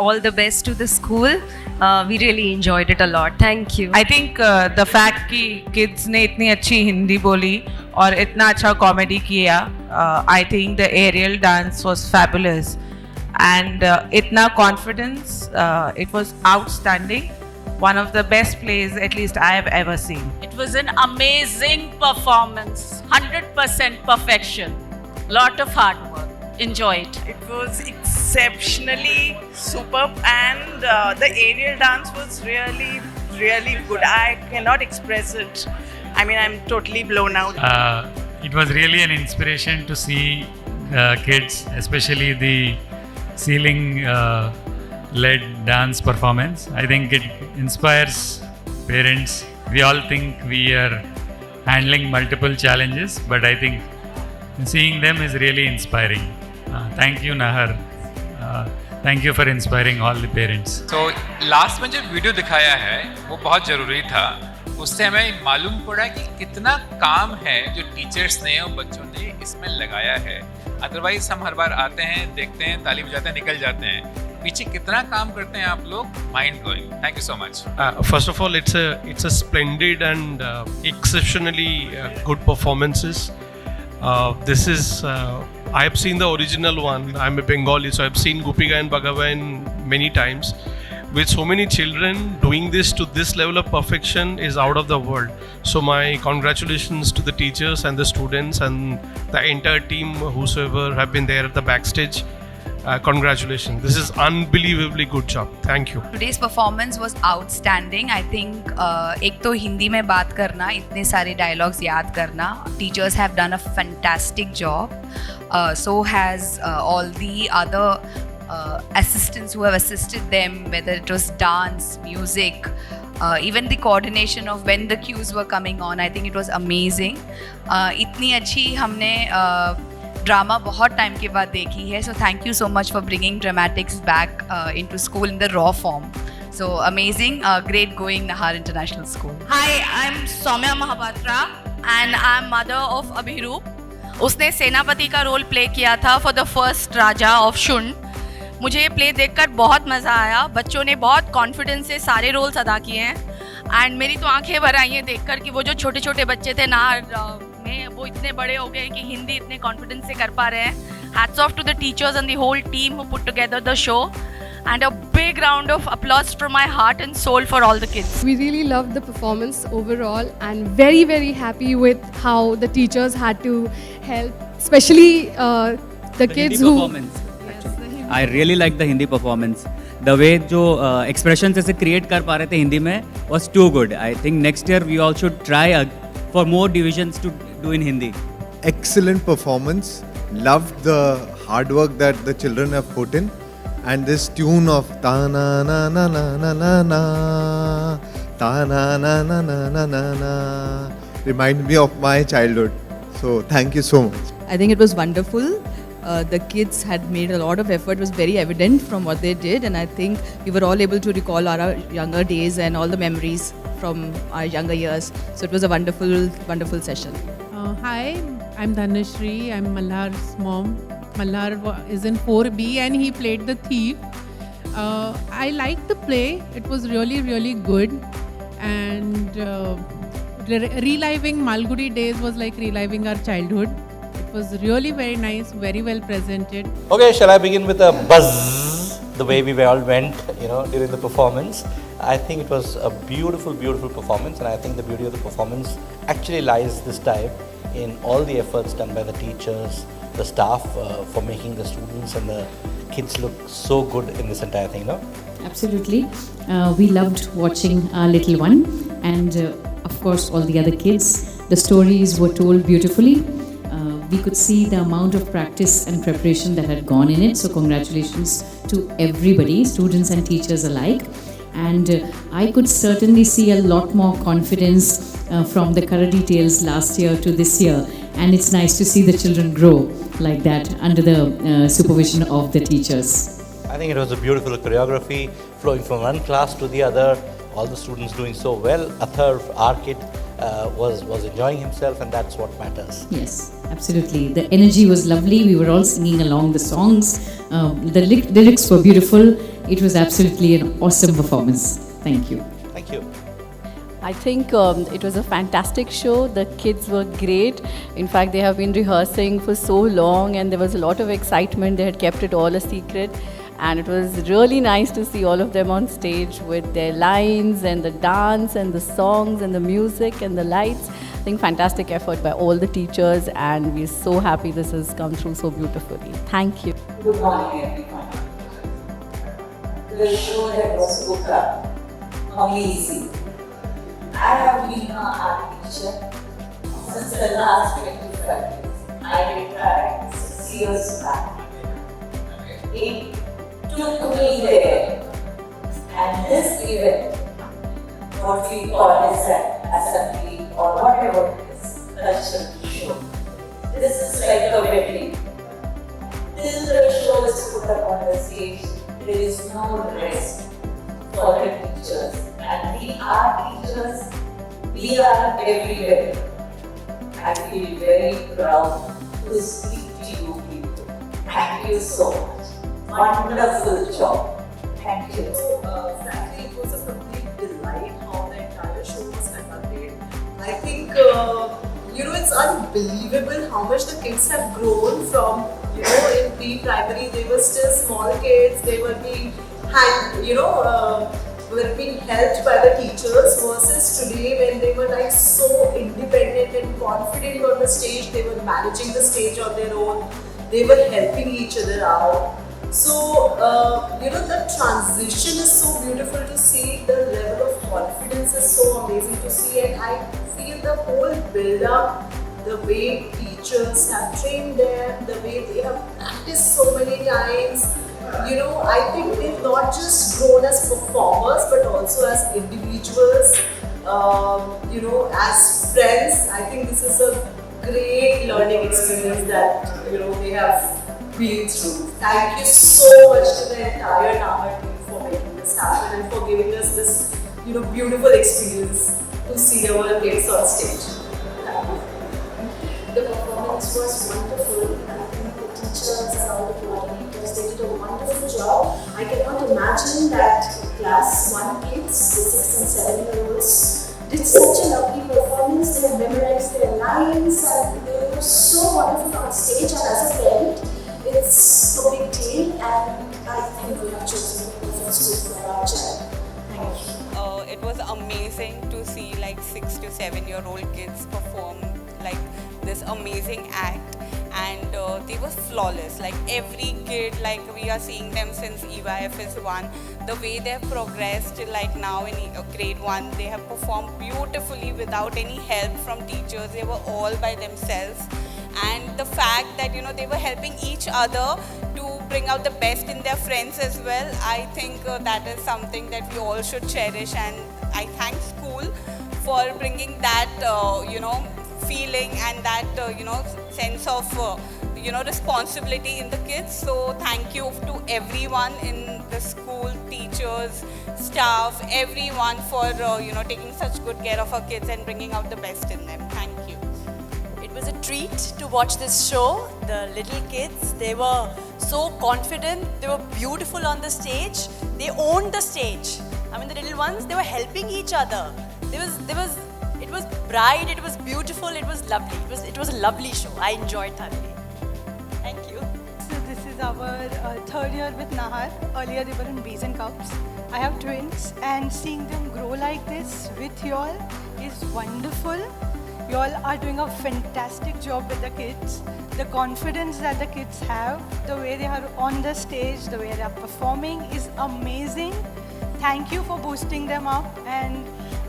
all the best to the school. We really enjoyed it a lot. Thank you. I think the fact कि kids ने इतनी अच्छी हिंदी बोली और इतना अच्छा comedy किया, I think the aerial dance was fabulous and itna confidence, it was outstanding. One of the best plays at least I have ever seen. It was an amazing performance, 100% perfection, lot of hard work. Enjoyed. It was exceptionally superb and the aerial dance was really, really good. I cannot express it. I mean, I'm totally blown out. It was really an inspiration to see kids, especially the ceiling led dance performance. I think it inspires parents. We all think we are handling multiple challenges, but I think seeing them is really inspiring. Thank you, Nahar. Thank you for inspiring all the parents. So last में जो video दिखाया है वो बहुत ज़रूरी था. उससे हमें मालूम पड़ा कि कितना काम है जो टीचर्स ने और बच्चों ने इसमें लगाया है. अदरवाइज हम हर बार आते हैं, देखते हैं, ताली बजाते हैं, निकल जाते हैं. पीछे कितना काम करते हैं आप लोग, mind blowing. Thank you so much. First of all, it's a splendid and exceptionally good performances. This is I have seen the original one. I'm a Bengali, so I've seen Goopika and Bhagavan many times. With so many children, doing this to this level of perfection is out of the world. So my congratulations to the teachers and the students and the entire team, whosoever have been there at the backstage. Congratulations. This is unbelievably good job. Thank you. Today's performance was outstanding. I think एक तो हिंदी में बात करना, इतने सारे dialogues याद करना. Teachers have done a fantastic job. So has all the other assistants who have assisted them, whether it was dance, music, even the coordination of when the cues were coming on. I think it was amazing. इतनी अच्छी हमने drama बहुत time के बाद देखी है. So thank you so much for bringing dramatics back into school in the raw form. So amazing, great going, Nahar International School. Hi, I'm Soumya Mahapatra and I'm mother of Abhiroop. उसने सेनापति का role play किया था for the first raja of शुंड. मुझे ये play देखकर बहुत मज़ा आया. बच्चों ने बहुत कॉन्फिडेंस से सारे रोल्स अदा किए हैं एंड मेरी तो आंखें भर आई हैं देखकर कि वो जो छोटे छोटे बच्चे थे नाहर में, वो इतने बड़े हो गए कि हिंदी इतने कॉन्फिडेंस से कर पा रहे हैं. Hats off to the teachers and the whole team who put together the show. And a big round of applause from my heart and soul for all the kids. We really loved the performance overall and very, very happy with how the teachers had to help, especially the kids Hindi who... performance. I really liked the Hindi performance. The way जो expressions ऐसे create कर पा रहे थे हिंदी में was too good. I think next year we all should try for more divisions to do in Hindi. Excellent performance. Loved the hard work that the children have put in. And this tune of ta na na na na na na na ta na na na na na na na remind me of my childhood. So thank you so much. I think it was wonderful. The kids had made a lot of effort. It was very evident from what they did, and I think we were all able to recall our younger days and all the memories from our younger years. So it was a wonderful, wonderful session. Hi, I'm Dhanashri. I'm Malhar's mom. Malhar is in 4B and he played the thief. I liked the play. It was really, really good. And reliving Malgudi days was like reliving our childhood. It was really very nice, very well presented. Okay, shall I begin with a buzz? The way we all went, during the performance. I think it was a beautiful, beautiful performance, and I think the beauty of the performance actually lies this time in all the efforts done by the teachers, the staff, for making the students and the kids look so good in this entire thing, no? Absolutely. We loved watching our little one and of course all the other kids. The stories were told beautifully. We could see the amount of practice and preparation that had gone in it. So congratulations to everybody, students and teachers alike. And I could certainly see a lot more confidence from the Karadi Tales last year to this year. And it's nice to see the children grow like that under the supervision of the teachers. I think it was a beautiful choreography flowing from one class to the other. All the students doing so well. Athar, our kid, was enjoying himself, and that's what matters. Yes, absolutely. The energy was lovely. We were all singing along the songs. The lyrics were beautiful. It was absolutely an awesome performance. Thank you. Thank you. I think it was a fantastic show. The kids were great. In fact, they have been rehearsing for so long and there was a lot of excitement. They had kept it all a secret. And it was really nice to see all of them on stage with their lines and the dance and the songs and the music and the lights. I think fantastic effort by all the teachers and we're so happy this has come through so beautifully. Thank you. Good morning, everyone. The show that was booked up, amazing. I have been an art teacher since the last 25 years. I retired 6 years back. It took me there, and this event, what we call as an assembly or whatever it is, cultural show. This is like a wedding. Till the show is put up on the stage, there is no rest for the teachers. And we are teachers, we are everywhere. I feel very proud to speak to you people. Thank you so much. Wonderful job. Thank you. Frankly, it was a complete delight how the entire show was conducted. I think, it's unbelievable how much the kids have grown from, in pre-primary, they were still small kids, they were being were being helped by the teachers versus today when they were like so independent and confident on the stage, they were managing the stage on their own, they were helping each other out. So, the transition is so beautiful to see, the level of confidence is so amazing to see, and I feel the whole build-up, the way teachers have trained them, the way they have practiced so many times. I think they've not just grown as performers but also as individuals, as friends. I think this is a great learning experience that, they have been through. Thank you so much to the entire Nahar team for making this happen and for giving us this, beautiful experience to see our kids on stage. The performance was wonderful. I think the teachers and all the coordinators, they did a wonderful job. I cannot imagine that class 1 kids, the 6 and 7-year-olds, did such a lovely performance. They had memorized their lines and they were so wonderful on stage. And as a parent, it's a big deal, and I think we have chosen the perfect school for our child. Thank you. It was amazing to see like 6 to 7-year-old kids perform like this amazing act, and they were flawless. Like every kid, like we are seeing them since EYFS 1, the way they have progressed till like now in grade 1, they have performed beautifully without any help from teachers. They were all by themselves, and the fact that they were helping each other to bring out the best in their friends as well, I think that is something that we all should cherish, and I thank school for bringing that feeling and that sense of responsibility in the kids. So thank you to everyone in the school, teachers, staff, everyone for taking such good care of our kids and bringing out the best in them. Thank you. It was a treat to watch this show. The little kids, they were so confident, they were beautiful on the stage, they owned the stage. I mean, the little ones, they were helping each other. It was bright, it was beautiful, it was lovely. It was a lovely show. I enjoyed thoroughly. Thank you. So this is our third year with Nahar. Earlier they were in Bees and Cubs. I have twins, and seeing them grow like this with you all is wonderful. You all are doing a fantastic job with the kids. The confidence that the kids have, the way they are on the stage, the way they are performing is amazing. Thank you for boosting them up, and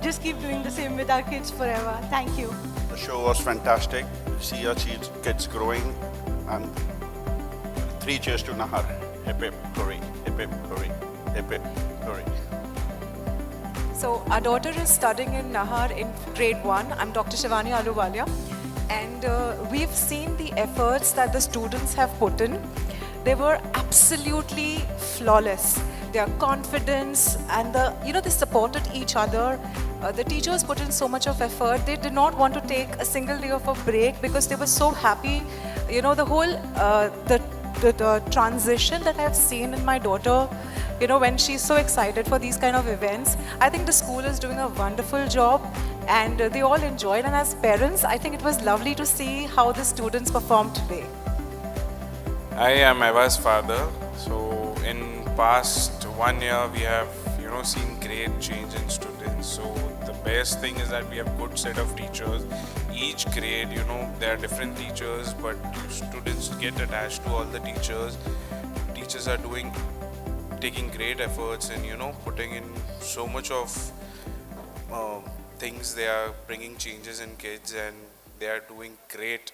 just keep doing the same with our kids forever. Thank you. The show was fantastic. See our kids growing, and 3 cheers to Nahar. Hip hip hooray, hip hip hooray, hip hip hooray. So our daughter is studying in Nahar in grade 1. I'm Dr. Shivani Aluwalia, and we've seen the efforts that the students have put in. They were absolutely flawless. their confidence, and they supported each other. The teachers put in so much of effort. They did not want to take a single day of a break because they were so happy. The whole the transition that I've seen in my daughter, when she's so excited for these kind of events, I think the school is doing a wonderful job, and they all enjoyed. And as parents, I think it was lovely to see how the students performed today. I am Eva's father. So in past 1 year, we have seen great change in students. So the best thing is that we have good set of teachers. Each grade, there are different teachers, but students get attached to all the teachers. Teachers are taking great efforts and putting in so much of things. They are bringing changes in kids, and they are doing great